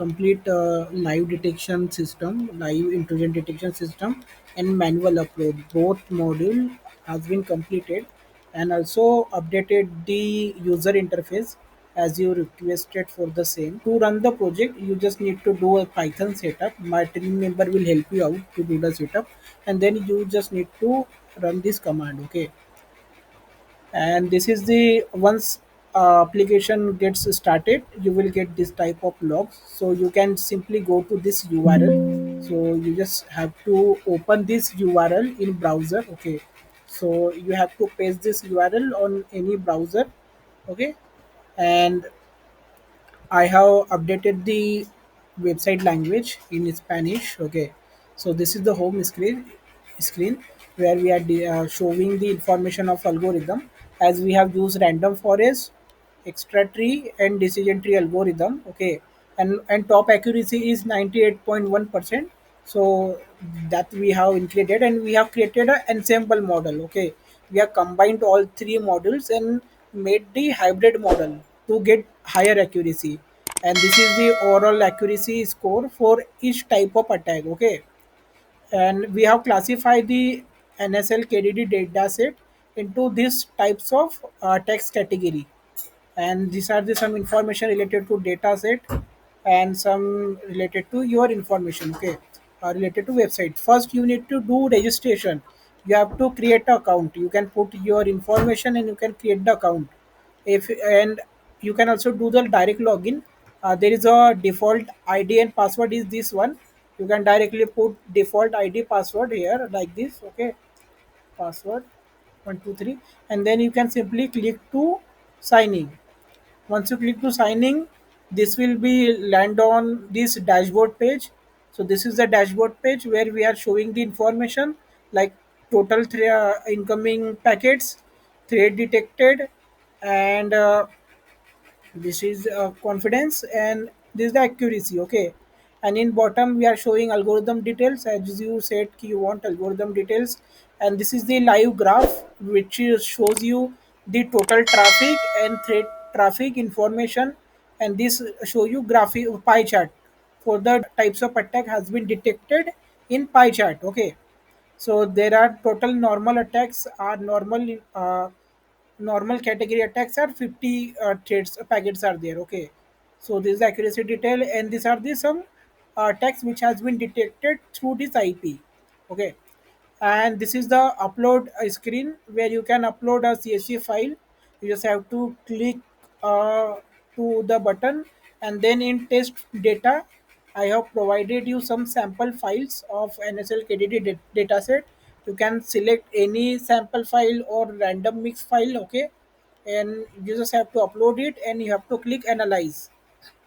complete live detection system, live intrusion detection system, and manual upload. Both module has been completed, and also updated the user interface as you requested for the same. To run the project, you just need to do a Python setup. My team member will help you out to do the setup, and then you just need to run this command. Okay, and this is the once application gets started, you will get this type of logs, so you can simply go to this url. So you just have to open this url in browser. Okay, so you have to paste this url on any browser. Okay, and I have updated the website language in Spanish. Okay, so this is the home screen where we are showing the information of algorithm, as we have used random forest, extra tree, and decision tree algorithm. Okay, and top accuracy is 98.1%. So that we have included, and we have created an ensemble model. Okay, we have combined all three models and made the hybrid model to get higher accuracy. And this is the overall accuracy score for each type of attack. Okay, and we have classified the nsl kdd dataset into these types of text category, and these are the some information related to data set and some related to your information. Okay, related to website. First you need to do registration. You have to create an account. You can put your information and you can create the account. If and you can also do the direct login. There is a default id and password is this one. You can directly put default id password here like this. Okay, password 123, and then you can simply click to sign in. Once you click to sign in, this will be land on this dashboard page. So this is the dashboard page where we are showing the information like total incoming packets, thread detected, and this is confidence, and this is the accuracy. Okay, and in bottom we are showing algorithm details, as you said you want algorithm details. And this is the live graph which shows you the total traffic and thread traffic information, and this show you graphic pie chart for the types of attack has been detected in pie chart. Okay, so there are total normal attacks are normal category attacks are 50 threads packets are there. Okay, so this is the accuracy detail, and these are the some attacks which has been detected through this ip. Okay, and this is the upload screen where you can upload a csv file. You just have to click uh, to the button, and then in test data I have provided you some sample files of nsl kdd dataset. You can select any sample file or random mix file. Okay, and you just have to upload it and you have to click analyze.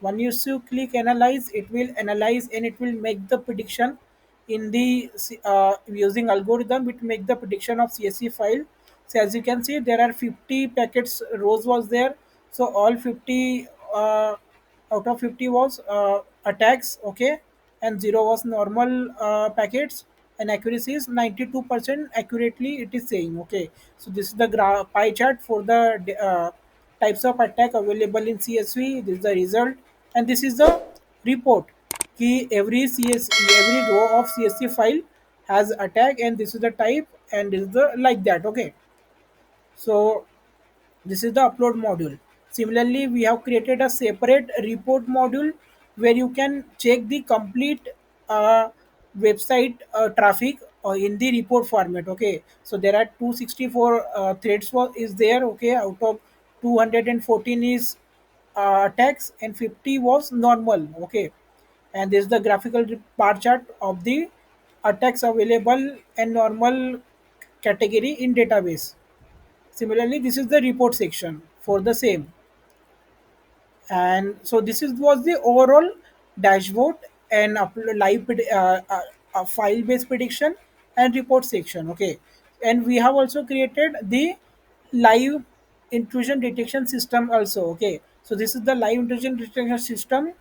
When you click analyze, it will analyze and it will make the prediction in the using algorithm. It make the prediction of csv file. So as you can see, there are 50 packets rows was there. So all 50 out of 50 was attacks. Okay, and 0 was normal packets, and accuracy is 92% accurately it is saying. Okay, so this is the pie chart for the types of attack available in csv. This is the result, and this is the report. Key every row of csv file has attack, and this is the type, and this is the like that. Okay, so this is the upload module. Similarly, we have created a separate report module where you can check the complete uh, website traffic in the report format. Okay, so there are 264 threads is there. Okay, out of 214 is attacks and 50 was normal. Okay, and this is the graphical bar chart of the attacks available and normal category in database. Similarly, this is the report section for the same. And so this is was the overall dashboard and file based prediction and report section. Okay, and we have also created the live intrusion detection system also. Okay, so this is the live intrusion detection system,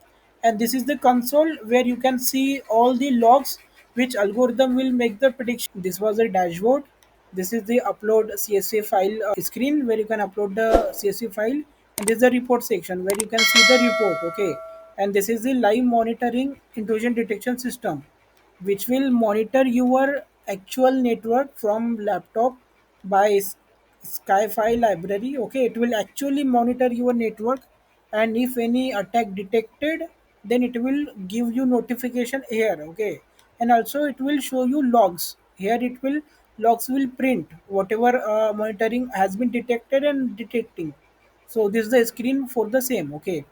and this is the console where you can see all the logs which algorithm will make the prediction. This was the dashboard. This is the upload csv file screen where you can upload the csv file, and this is the report section where you can see the report. Okay, and this is the live monitoring intrusion detection system, which will monitor your actual network from laptop by Skyfi library. Okay, it will actually monitor your network, and if any attack detected, then it will give you notification here. Okay, and also it will show you logs. Here it will logs will print whatever monitoring has been detected and detecting. So this is the screen for the same. Okay,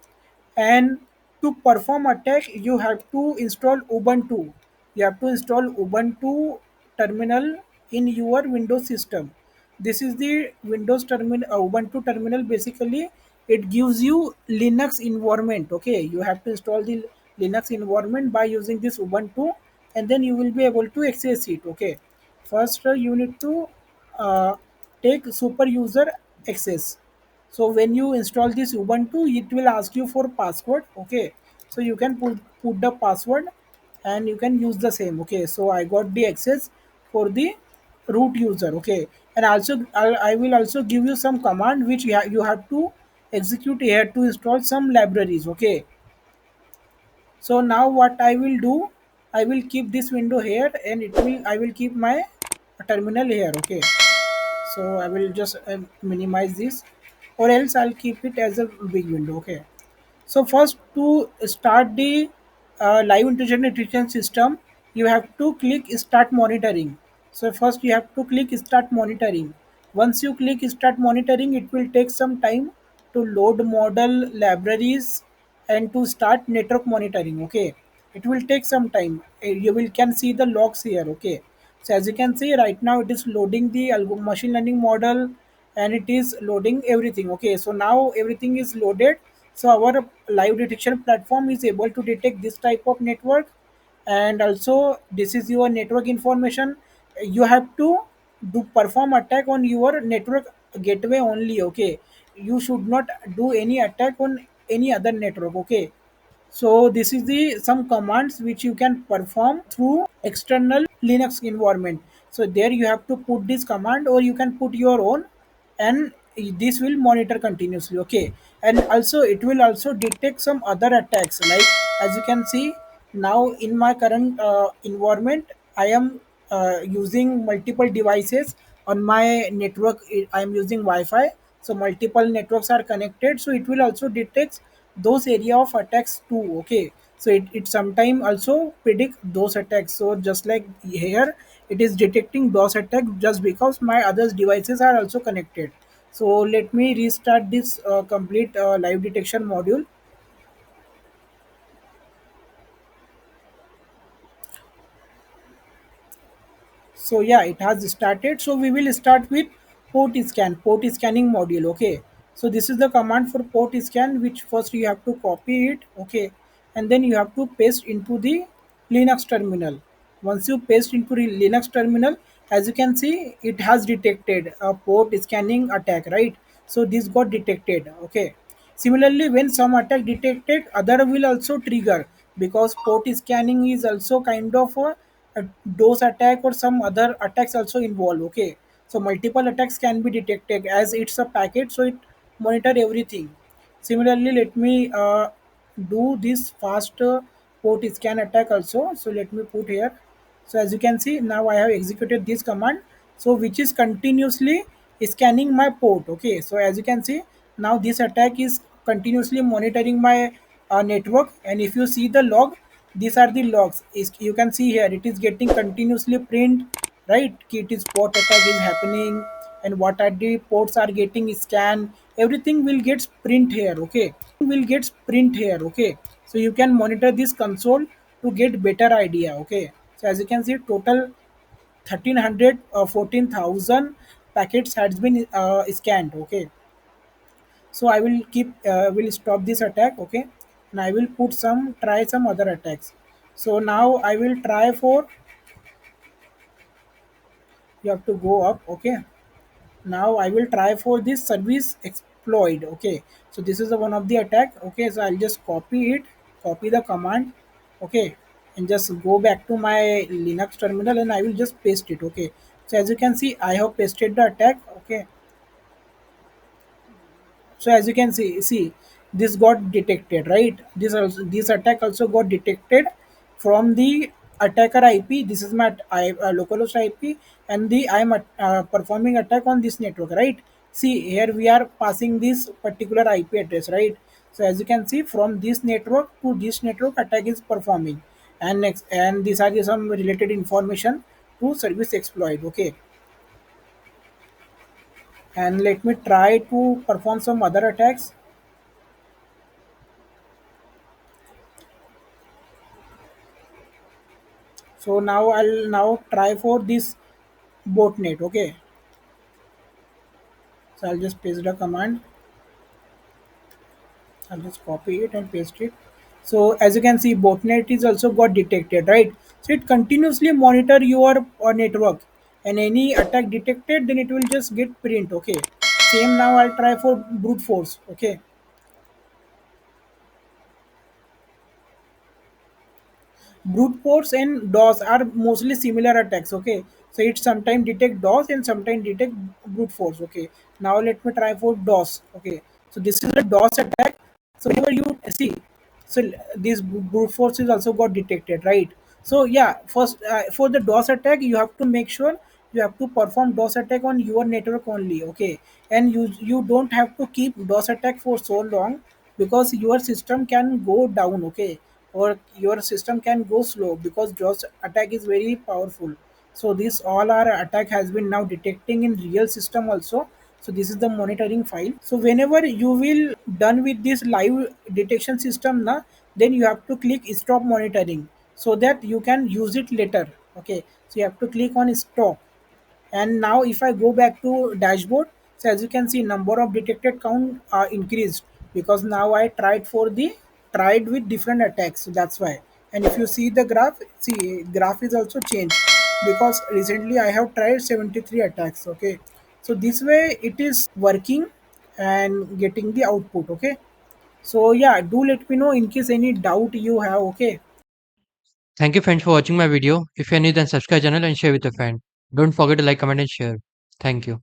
and to perform attack you have to install ubuntu. You have to install ubuntu terminal in your windows system. This is the windows terminal, ubuntu terminal. Basically it gives you linux environment. Okay, you have to install the linux environment by using this ubuntu, and then you will be able to access it. Okay, first you need to uh, take super user access. So when you install this ubuntu, it will ask you for password. Okay, so you can put the password and you can use the same. Okay, so I got the access for the root user. Okay, and also I will also give you some command which you have to execute here to install some libraries. Okay, so now what I will do, I will keep this window here, and it will I will keep my terminal here. Okay, so I will just minimize this, or else I'll keep it as a big window. Okay, so first to start the live intrusion detection system, you have to click start monitoring. So first you have to click start monitoring. Once you click start monitoring, it will take some time to load model libraries and to start network monitoring. Okay, it will take some time. You will can see the logs here. Okay, so as you can see right now, it is loading the machine learning model, and it is loading everything. Okay, so now everything is loaded. So our live detection platform is able to detect this type of network, and also this is your network information. You have to do perform attack on your network gateway only. Okay, you should not do any attack on any other network. Okay, so this is the some commands which you can perform through external Linux environment. So there you have to put this command, or you can put your own, and this will monitor continuously. Okay, and also it will also detect some other attacks. Like as you can see now in my current environment, I am using multiple devices on my network. I am using Wi-Fi, so multiple networks are connected. So it will also detect those area of attacks too. Okay, so it sometime also predict those attacks. So just like here, it is detecting those attacks just because my other devices are also connected. So let me restart this complete live detection module. So yeah, it has started. So we will start with port scanning module. Okay, so this is the command for port scan, which first you have to copy it. Okay, and then you have to paste into the Linux terminal. Once you paste into the Linux terminal, as you can see, it has detected a port scanning attack, right? So this got detected. Okay, similarly, when some attack detected, other will also trigger, because port scanning is also kind of a DOS attack, or some other attacks also involved. Okay, so multiple attacks can be detected as it's a packet, so it monitor everything. Similarly, let me do this fast port scan attack also. So let me put here. So as you can see now, I have executed this command, so which is continuously scanning my port. Okay, so as you can see now, this attack is continuously monitoring my network, and if you see the log, these are the logs. Is you can see here, it is getting continuously print, right? It is port attack is happening, and what are the ports are getting scanned, everything will get print here. Okay, will get print here. Okay, so you can monitor this console to get better idea. Okay, so as you can see, total 1300 14,000 packets has been scanned. Okay, so I will keep will stop this attack. Okay, and I will put some try some other attacks. So now I will try for, you have to go up. Okay, now I will try for this service exploit. Okay, so this is the one of the attack. Okay, so I'll just copy it, copy the command. Okay, and just go back to my Linux terminal, and I will just paste it. Okay, so as you can see, I have pasted the attack. Okay, so as you can see, this got detected, right? This attack also got detected from the attacker IP. This is my localhost IP, and the I'm performing attack on this network, right? See here we are passing this particular IP address, right? So as you can see, from this network to this network, attack is performing, and next, and these are the some related information to service exploit. Okay, and let me try to perform some other attacks. So now I'll now try for this botnet. Okay, so I'll just paste the command. I'll just copy it and paste it. So as you can see, botnet is also got detected, right? So it continuously monitor your network, and any attack detected, then it will just get print. Okay, same now I'll try for brute force. Okay, brute force and DOS are mostly similar attacks. Okay, so it sometimes detect DOS and sometimes detect brute force. Okay, now let me try for DOS. Okay, so this is a DOS attack. So whenever you see, so this brute force is also got detected, right? So yeah, first for the DOS attack, you have to make sure you have to perform DOS attack on your network only. Okay, and you don't have to keep DOS attack for so long, because your system can go down. Okay, or your system can go slow because DOS attack is very powerful. So this all our attack has been now detecting in real system also. So this is the monitoring file. So whenever you will done with this live detection system na, then you have to click stop monitoring so that you can use it later. Okay, so you have to click on stop. And now if I go back to dashboard, so as you can see, number of detected count increased, because now I tried with different attacks. So that's why. And if you see the graph, see graph is also changed, because recently I have tried 73 attacks. Okay, so this way it is working and getting the output. Okay, so yeah, do let me know in case any doubt you have. Okay. Thank you friends for watching my video. If you are new then subscribe channel and share with a friend. Don't forget to like, comment and share. Thank you.